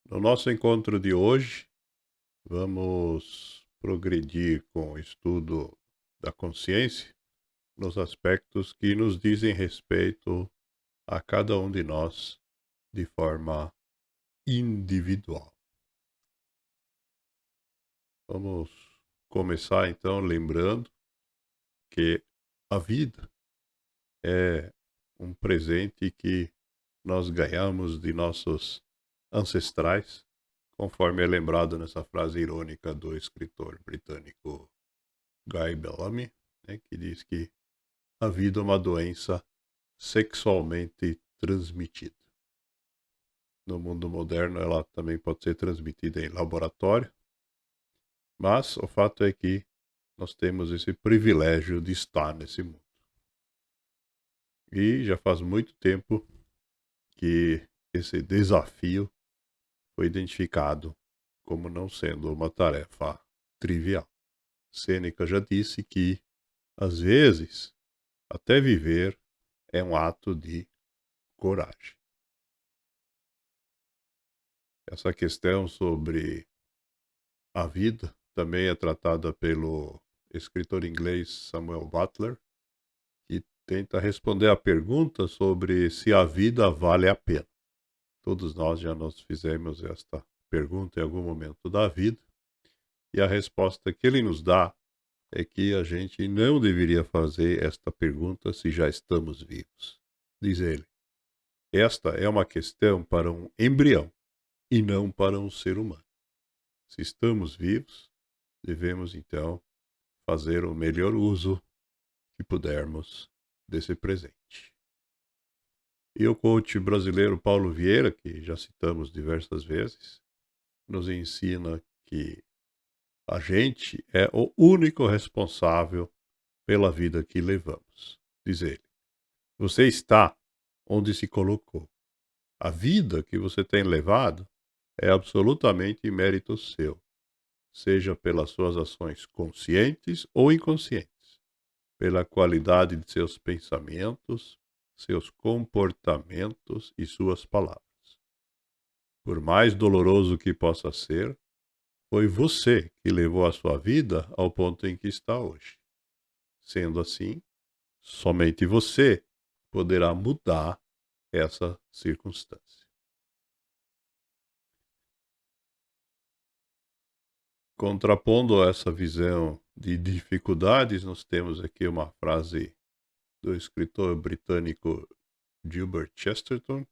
No nosso encontro de hoje, vamos progredir com o estudo da consciência nos aspectos que nos dizem respeito a cada um de nós de forma individual. Vamos começar então lembrando que a vida é um presente que nós ganhamos de nossos ancestrais, conforme é lembrado nessa frase irônica do escritor britânico Guy Bellamy, né, que diz que a vida é uma doença sexualmente transmitida. No mundo moderno, ela também pode ser transmitida em laboratório, mas o fato é que nós temos esse privilégio de estar nesse mundo. E já faz muito tempo que esse desafio foi identificado como não sendo uma tarefa trivial. Sêneca já disse que, às vezes, até viver é um ato de coragem. Essa questão sobre a vida também é tratada pelo escritor inglês Samuel Butler, que tenta responder à pergunta sobre se a vida vale a pena. Todos nós já nos fizemos esta pergunta em algum momento da vida, e a resposta que ele nos dá é que a gente não deveria fazer esta pergunta se já estamos vivos. Diz ele: esta é uma questão para um embrião e não para um ser humano. Se estamos vivos, devemos então fazer o melhor uso que pudermos desse presente. E o coach brasileiro Paulo Vieira, que já citamos diversas vezes, nos ensina que a gente é o único responsável pela vida que levamos. Diz ele: você está onde se colocou. A vida que você tem levado é absolutamente mérito seu, seja pelas suas ações conscientes ou inconscientes, pela qualidade de seus pensamentos, seus comportamentos e suas palavras. Por mais doloroso que possa ser, foi você que levou a sua vida ao ponto em que está hoje. Sendo assim, somente você poderá mudar essa circunstância. Contrapondo essa visão de dificuldades, nós temos aqui uma frase do escritor britânico Gilbert Chesterton,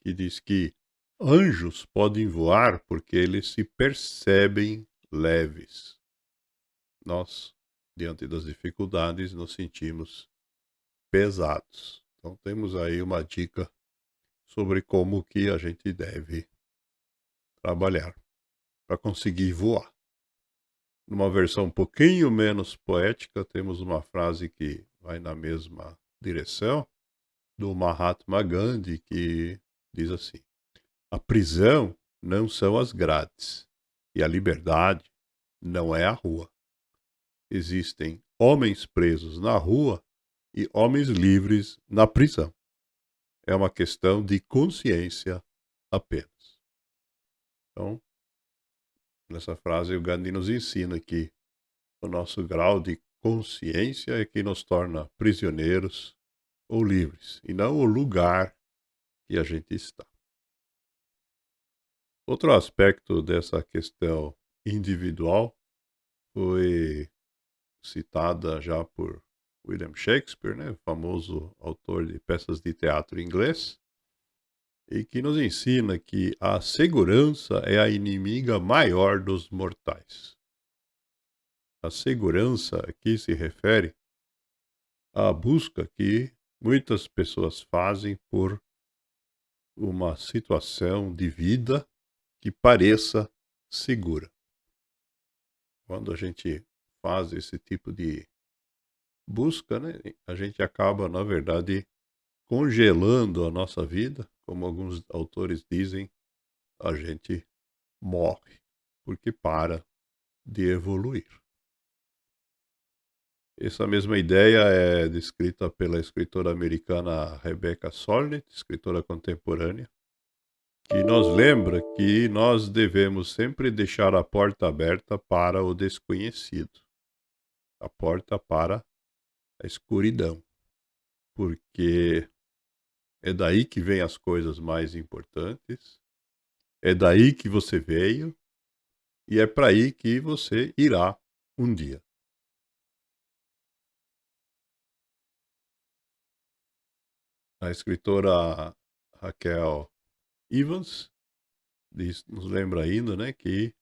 que diz que anjos podem voar porque eles se percebem leves. Nós, diante das dificuldades, nos sentimos pesados. Então temos aí uma dica sobre como que a gente deve trabalhar para conseguir voar. Numa versão um pouquinho menos poética, temos uma frase que vai na mesma direção, do Mahatma Gandhi, que diz assim: a prisão não são as grades, e a liberdade não é a rua. Existem homens presos na rua e homens livres na prisão. É uma questão de consciência apenas. Então, nessa frase, o Gandhi nos ensina que o nosso grau de consciência é que nos torna prisioneiros ou livres, e não o lugar que a gente está. Outro aspecto dessa questão individual foi citada já por William Shakespeare, né, famoso autor de peças de teatro inglês, e que nos ensina que a segurança é a inimiga maior dos mortais. A segurança aqui se refere à busca que muitas pessoas fazem por uma situação de vida que pareça segura. Quando a gente faz esse tipo de busca, né, a gente acaba, na verdade, congelando a nossa vida. Como alguns autores dizem, a gente morre porque para de evoluir. Essa mesma ideia é descrita pela escritora americana Rebecca Solnit, escritora contemporânea, que nos lembra que nós devemos sempre deixar a porta aberta para o desconhecido, a porta para a escuridão, porque é daí que vem as coisas mais importantes, é daí que você veio e é para aí que você irá um dia. A escritora Raquel Evans nos lembra ainda, né, que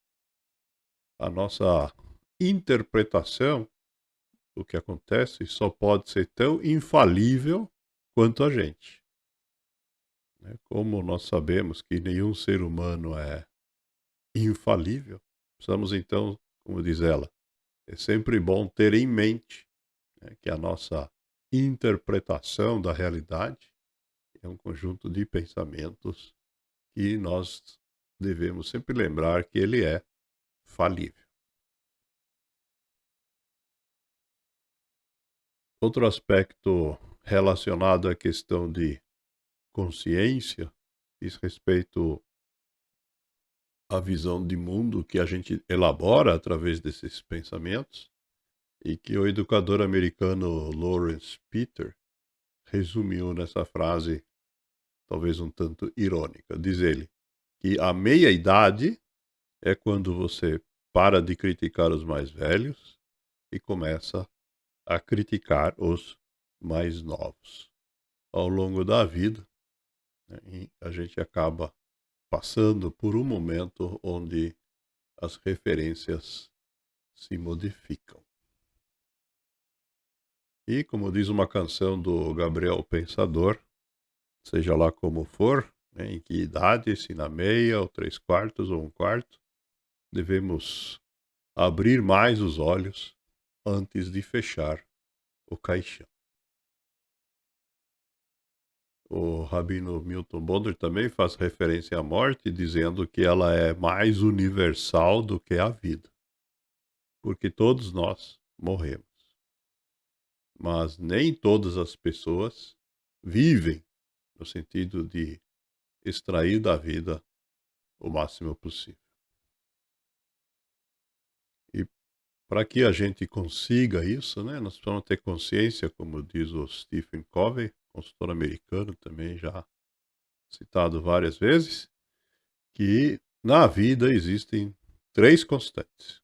a nossa interpretação do que acontece só pode ser tão infalível quanto a gente. Né? Como nós sabemos que nenhum ser humano é infalível, precisamos então, como diz ela, é sempre bom ter em mente, né, que a nossa interpretação da realidade é um conjunto de pensamentos que nós devemos sempre lembrar que ele é falível. Outro aspecto relacionado à questão de consciência diz respeito à visão de mundo que a gente elabora através desses pensamentos e que o educador americano Lawrence Peter resumiu nessa frase, talvez um tanto irônica. Diz ele que a meia-idade é quando você para de criticar os mais velhos e começa a criticar os mais novos. Ao longo da vida, né, a gente acaba passando por um momento onde as referências se modificam. E, como diz uma canção do Gabriel Pensador, seja lá como for, né, em que idade, se na meia, ou 3/4 ou 1/4, devemos abrir mais os olhos antes de fechar o caixão. O rabino Milton Bonder também faz referência à morte, dizendo que ela é mais universal do que a vida, porque todos nós morremos. Mas nem todas as pessoas vivem no sentido de extrair da vida o máximo possível. E para que a gente consiga isso, né, nós precisamos ter consciência, como diz o Stephen Covey, consultor americano também já citado várias vezes, que na vida existem 3 constantes: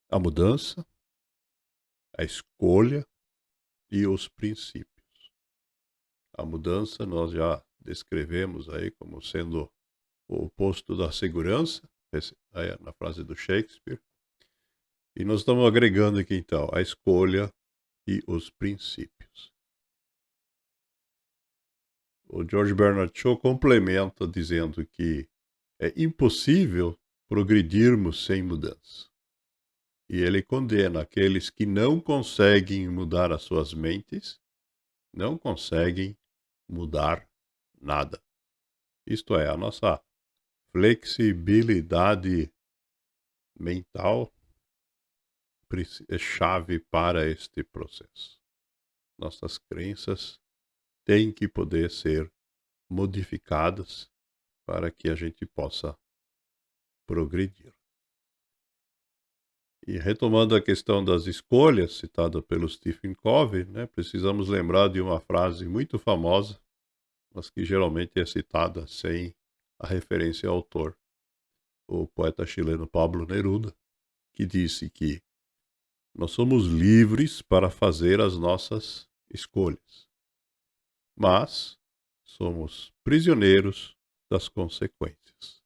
a mudança, a escolha e os princípios. A mudança nós já descrevemos aí como sendo o oposto da segurança, na frase do Shakespeare. E nós estamos agregando aqui então a escolha e os princípios. O George Bernard Shaw complementa dizendo que é impossível progredirmos sem mudança. E ele condena aqueles que não conseguem mudar as suas mentes, não conseguem mudar nada. Isto é, a nossa flexibilidade mental é chave para este processo. Nossas crenças têm que poder ser modificadas para que a gente possa progredir. E retomando a questão das escolhas, citada pelo Stephen Covey, né, precisamos lembrar de uma frase muito famosa, mas que geralmente é citada sem a referência ao autor, o poeta chileno Pablo Neruda, que disse que nós somos livres para fazer as nossas escolhas, mas somos prisioneiros das consequências.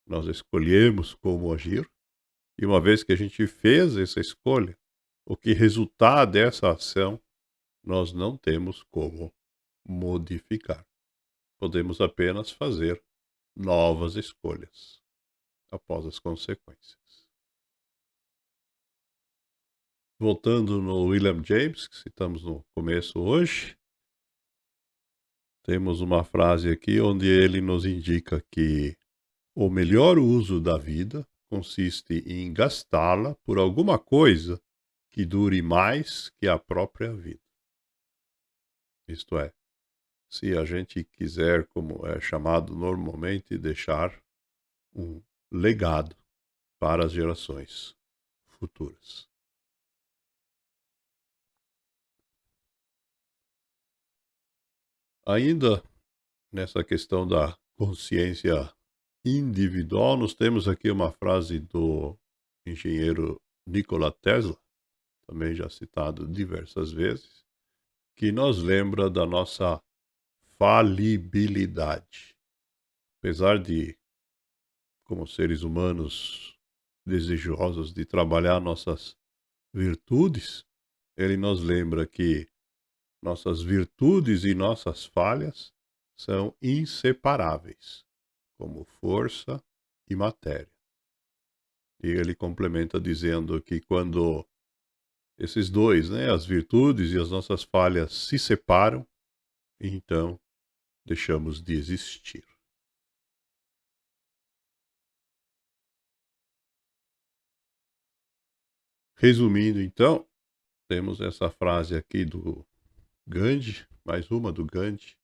Nós escolhemos como agir, e uma vez que a gente fez essa escolha, o que resultar dessa ação, nós não temos como modificar. Podemos apenas fazer novas escolhas após as consequências. Voltando no William James, que citamos no começo hoje, temos uma frase aqui onde ele nos indica que o melhor uso da vida consiste em gastá-la por alguma coisa que dure mais que a própria vida. Isto é, se a gente quiser, como é chamado normalmente, deixar um legado para as gerações futuras. Ainda nessa questão da consciência individual, nós temos aqui uma frase do engenheiro Nikola Tesla, também já citado diversas vezes, que nos lembra da nossa falibilidade. Apesar de, como seres humanos desejosos de trabalhar nossas virtudes, ele nos lembra que nossas virtudes e nossas falhas são inseparáveis, como força e matéria. E ele complementa dizendo que quando esses dois, né, as virtudes e as nossas falhas se separam, então deixamos de existir. Resumindo, então, temos essa frase aqui do Gandhi, mais uma do Gandhi,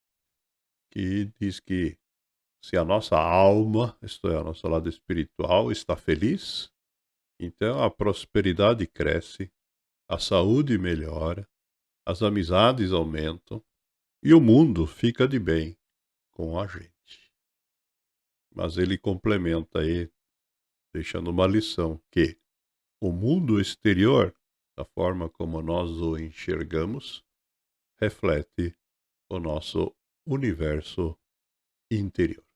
que diz que se a nossa alma, isto é, o nosso lado espiritual, está feliz, então a prosperidade cresce, a saúde melhora, as amizades aumentam e o mundo fica de bem com a gente. Mas ele complementa aí, deixando uma lição, que o mundo exterior, da forma como nós o enxergamos, reflete o nosso universo interior.